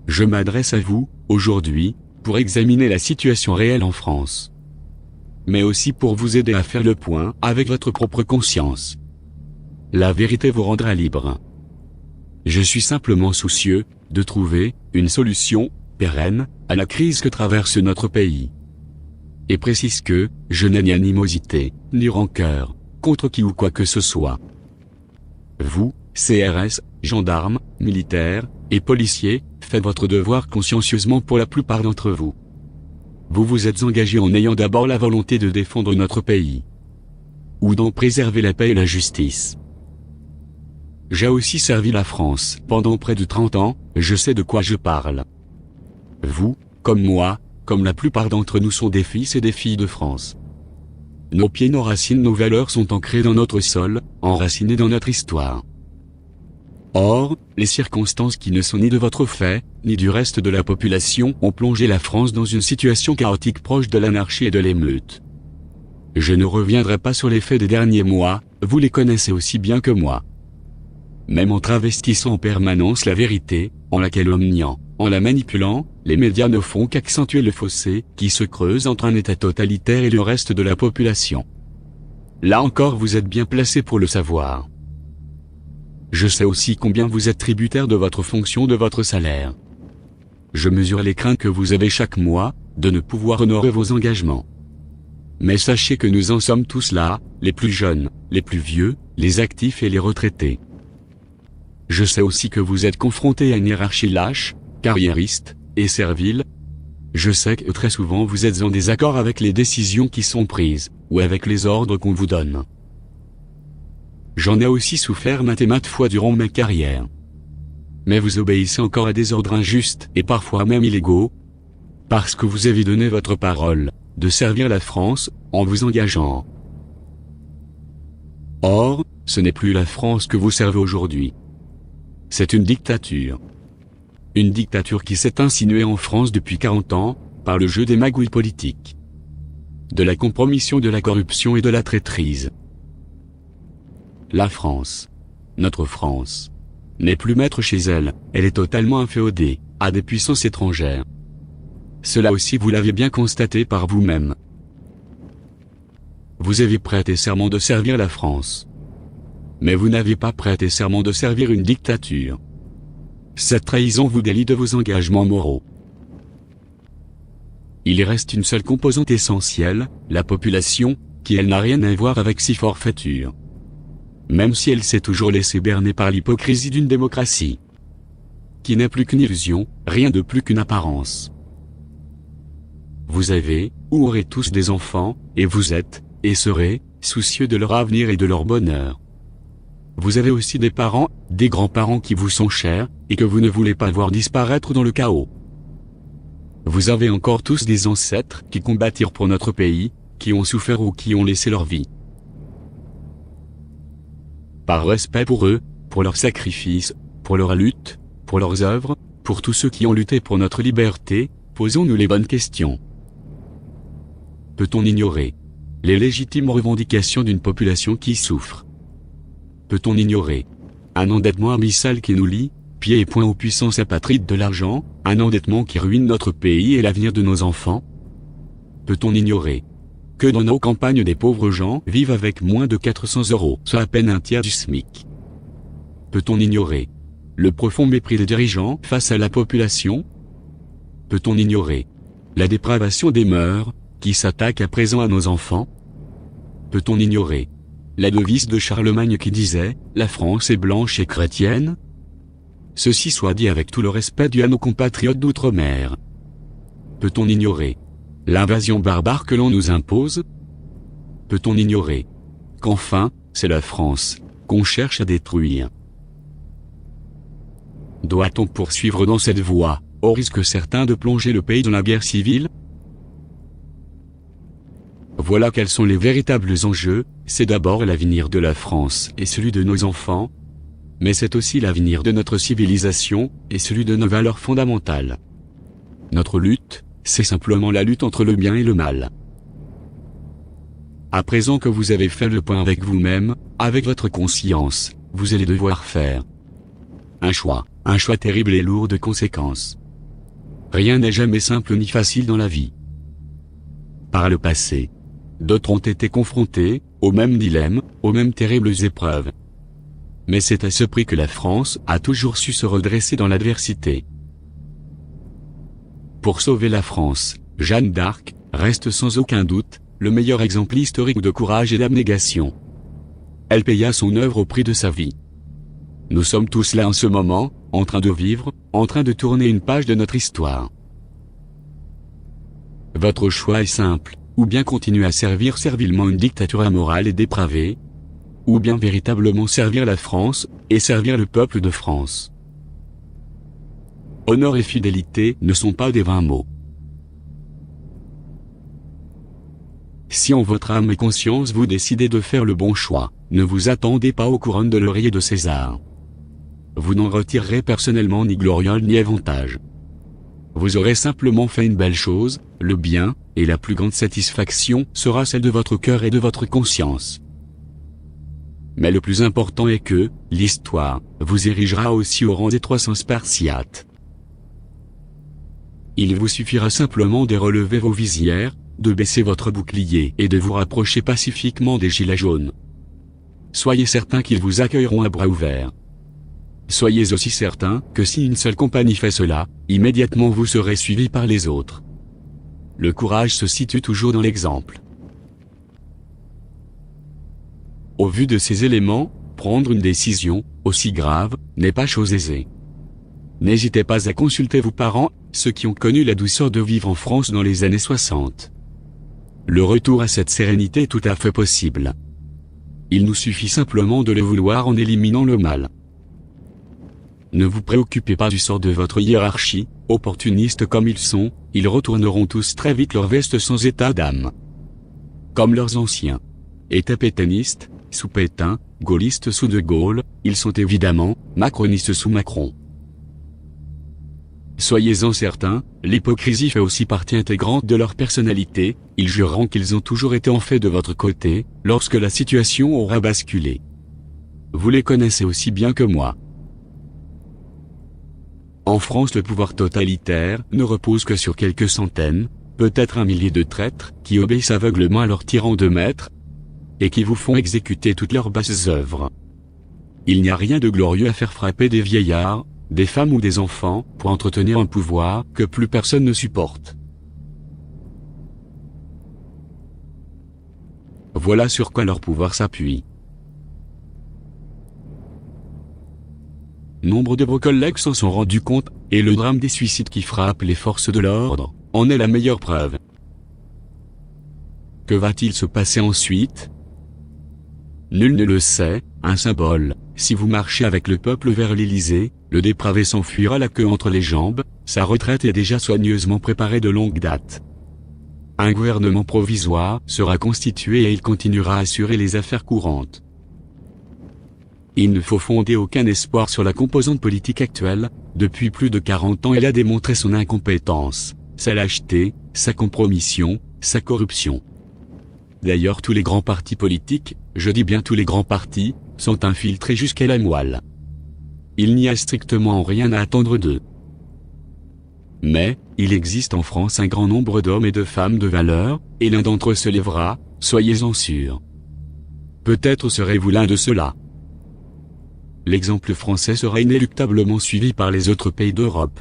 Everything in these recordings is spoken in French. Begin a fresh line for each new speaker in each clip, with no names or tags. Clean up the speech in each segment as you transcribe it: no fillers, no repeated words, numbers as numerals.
Je m'adresse à vous, aujourd'hui, pour examiner la situation réelle en France. Mais aussi pour vous aider à faire le point avec votre propre conscience. La vérité vous rendra libre. Je suis simplement soucieux de trouver une solution pérenne à la crise que traverse notre pays. Et précise que je n'ai ni animosité, ni rancœur, contre qui ou quoi que ce soit. Vous, CRS, gendarmes, militaires et policiers, faites votre devoir consciencieusement pour la plupart d'entre vous. Vous vous êtes engagés en ayant d'abord la volonté de défendre notre pays. Ou d'en préserver la paix et la justice. J'ai aussi servi la France pendant près de 30 ans, je sais de quoi je parle. Vous, comme moi, comme la plupart d'entre nous sont des fils et des filles de France. Nos pieds, nos racines, nos valeurs sont ancrées dans notre sol, enracinées dans notre histoire. Or, les circonstances qui ne sont ni de votre fait, ni du reste de la population ont plongé la France dans une situation chaotique proche de l'anarchie et de l'émeute. Je ne reviendrai pas sur les faits des derniers mois, vous les connaissez aussi bien que moi. Même en travestissant en permanence la vérité, en la calomniant, en la manipulant, les médias ne font qu'accentuer le fossé qui se creuse entre un État totalitaire et le reste de la population. Là encore vous êtes bien placé pour le savoir. Je sais aussi combien vous êtes tributaire de votre fonction, de votre salaire. Je mesure les craintes que vous avez chaque mois, de ne pouvoir honorer vos engagements. Mais sachez que nous en sommes tous là, les plus jeunes, les plus vieux, les actifs et les retraités. Je sais aussi que vous êtes confrontés à une hiérarchie lâche, carriériste, et servile. Je sais que très souvent vous êtes en désaccord avec les décisions qui sont prises, ou avec les ordres qu'on vous donne. J'en ai aussi souffert maintes et maintes fois durant ma carrière. Mais vous obéissez encore à des ordres injustes, et parfois même illégaux, parce que vous avez donné votre parole, de servir la France, en vous engageant. Or, ce n'est plus la France que vous servez aujourd'hui. C'est une dictature. Une dictature qui s'est insinuée en France depuis 40 ans, par le jeu des magouilles politiques. De la compromission, de la corruption et de la traîtrise. La France, notre France, n'est plus maître chez elle, elle est totalement inféodée, à des puissances étrangères. Cela aussi vous l'avez bien constaté par vous-même. Vous avez prêté serment de servir la France. Mais vous n'avez pas prêté serment de servir une dictature. Cette trahison vous délie de vos engagements moraux. Il y reste une seule composante essentielle, la population, qui elle n'a rien à voir avec ces forfaitures. Même si elle s'est toujours laissée berner par l'hypocrisie d'une démocratie. Qui n'est plus qu'une illusion, rien de plus qu'une apparence. Vous avez, ou aurez tous des enfants, et vous êtes, et serez, soucieux de leur avenir et de leur bonheur. Vous avez aussi des parents, des grands-parents qui vous sont chers, et que vous ne voulez pas voir disparaître dans le chaos. Vous avez encore tous des ancêtres qui combattirent pour notre pays, qui ont souffert ou qui ont laissé leur vie. Par respect pour eux, pour leurs sacrifices, pour leur lutte, pour leurs œuvres, pour tous ceux qui ont lutté pour notre liberté, posons-nous les bonnes questions. Peut-on ignorer les légitimes revendications d'une population qui souffre? Peut-on ignorer un endettement abyssal qui nous lie, pieds et poings aux puissances apatrides de l'argent, un endettement qui ruine notre pays et l'avenir de nos enfants? Peut-on ignorer que dans nos campagnes des pauvres gens vivent avec moins de 400 €, soit à peine un tiers du SMIC? Peut-on ignorer le profond mépris des dirigeants face à la population? Peut-on ignorer la dépravation des mœurs, qui s'attaque à présent à nos enfants? Peut-on ignorer la devise de Charlemagne qui disait « La France est blanche et chrétienne » Ceci soit dit avec tout le respect dû à nos compatriotes d'outre-mer. Peut-on ignorer l'invasion barbare que l'on nous impose? Peut-on ignorer qu'enfin, c'est la France qu'on cherche à détruire? Doit-on poursuivre dans cette voie, au risque certain de plonger le pays dans la guerre civile? Voilà quels sont les véritables enjeux, c'est d'abord l'avenir de la France et celui de nos enfants, mais c'est aussi l'avenir de notre civilisation et celui de nos valeurs fondamentales. Notre lutte, c'est simplement la lutte entre le bien et le mal. À présent que vous avez fait le point avec vous-même, avec votre conscience, vous allez devoir faire un choix terrible et lourd de conséquences. Rien n'est jamais simple ni facile dans la vie. Par le passé, d'autres ont été confrontés aux mêmes dilemmes, aux mêmes terribles épreuves. Mais c'est à ce prix que la France a toujours su se redresser dans l'adversité. Pour sauver la France, Jeanne d'Arc reste sans aucun doute le meilleur exemple historique de courage et d'abnégation. Elle paya son œuvre au prix de sa vie. Nous sommes tous là en ce moment, en train de vivre, en train de tourner une page de notre histoire. Votre choix est simple, ou bien continuer à servir servilement une dictature immorale et dépravée, ou bien véritablement servir la France, et servir le peuple de France. Honneur et fidélité ne sont pas des vains mots. Si en votre âme et conscience vous décidez de faire le bon choix, ne vous attendez pas aux couronnes de laurier de César. Vous n'en retirerez personnellement ni gloriole ni avantage. Vous aurez simplement fait une belle chose, le bien, et la plus grande satisfaction sera celle de votre cœur et de votre conscience. Mais le plus important est que, l'histoire, vous érigera aussi au rang des 300 Spartiates. Il vous suffira simplement de relever vos visières, de baisser votre bouclier et de vous rapprocher pacifiquement des gilets jaunes. Soyez certains qu'ils vous accueilleront à bras ouverts. Soyez aussi certains que si une seule compagnie fait cela, immédiatement vous serez suivis par les autres. Le courage se situe toujours dans l'exemple. Au vu de ces éléments, prendre une décision, aussi grave, n'est pas chose aisée. N'hésitez pas à consulter vos parents, ceux qui ont connu la douceur de vivre en France dans les années 60. Le retour à cette sérénité est tout à fait possible. Il nous suffit simplement de le vouloir en éliminant le mal. Ne vous préoccupez pas du sort de votre hiérarchie, opportunistes comme ils sont, ils retourneront tous très vite leur veste sans état d'âme. Comme leurs anciens. Étaient pétainistes, sous Pétain, gaullistes sous De Gaulle, ils sont évidemment macronistes sous Macron. Soyez-en certains, l'hypocrisie fait aussi partie intégrante de leur personnalité, ils jureront qu'ils ont toujours été en fait de votre côté, lorsque la situation aura basculé. Vous les connaissez aussi bien que moi. En France, le pouvoir totalitaire ne repose que sur quelques centaines, peut-être un millier de traîtres, qui obéissent aveuglément à leurs tyrans de maîtres, et qui vous font exécuter toutes leurs basses œuvres. Il n'y a rien de glorieux à faire frapper des vieillards, des femmes ou des enfants, pour entretenir un pouvoir que plus personne ne supporte. Voilà sur quoi leur pouvoir s'appuie. Nombre de vos collègues s'en sont rendus compte, et le drame des suicides qui frappent les forces de l'ordre en est la meilleure preuve. Que va-t-il se passer ensuite? Nul ne le sait, un symbole. Si vous marchez avec le peuple vers l'Élysée, le dépravé s'enfuira la queue entre les jambes, sa retraite est déjà soigneusement préparée de longue date. Un gouvernement provisoire sera constitué et il continuera à assurer les affaires courantes. Il ne faut fonder aucun espoir sur la composante politique actuelle, depuis plus de 40 ans elle a démontré son incompétence, sa lâcheté, sa compromission, sa corruption. D'ailleurs tous les grands partis politiques, je dis bien tous les grands partis, sont infiltrés jusqu'à la moelle. Il n'y a strictement rien à attendre d'eux. Mais, il existe en France un grand nombre d'hommes et de femmes de valeur, et l'un d'entre eux se lèvera, soyez-en sûrs. Peut-être serez-vous l'un de ceux-là. L'exemple français sera inéluctablement suivi par les autres pays d'Europe.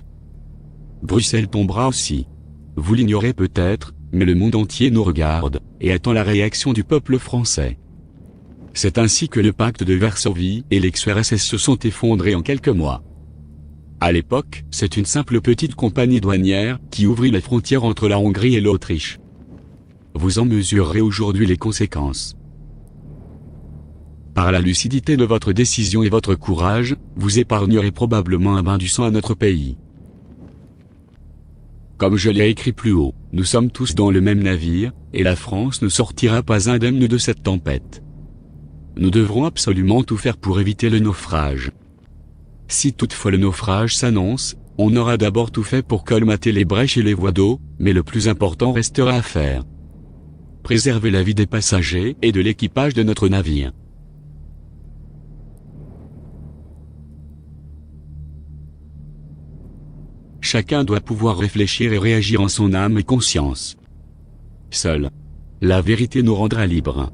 Bruxelles tombera aussi. Vous l'ignorez peut-être, mais le monde entier nous regarde, et attend la réaction du peuple français. C'est ainsi que le pacte de Varsovie et l'ex-URSS se sont effondrés en quelques mois. À l'époque, c'est une simple petite compagnie douanière qui ouvrit les frontières entre la Hongrie et l'Autriche. Vous en mesurerez aujourd'hui les conséquences. Par la lucidité de votre décision et votre courage, vous épargnerez probablement un bain du sang à notre pays. Comme je l'ai écrit plus haut, nous sommes tous dans le même navire, et la France ne sortira pas indemne de cette tempête. Nous devrons absolument tout faire pour éviter le naufrage. Si toutefois le naufrage s'annonce, on aura d'abord tout fait pour colmater les brèches et les voies d'eau, mais le plus important restera à faire. Préserver la vie des passagers et de l'équipage de notre navire. Chacun doit pouvoir réfléchir et réagir en son âme et conscience. Seule la vérité nous rendra libres.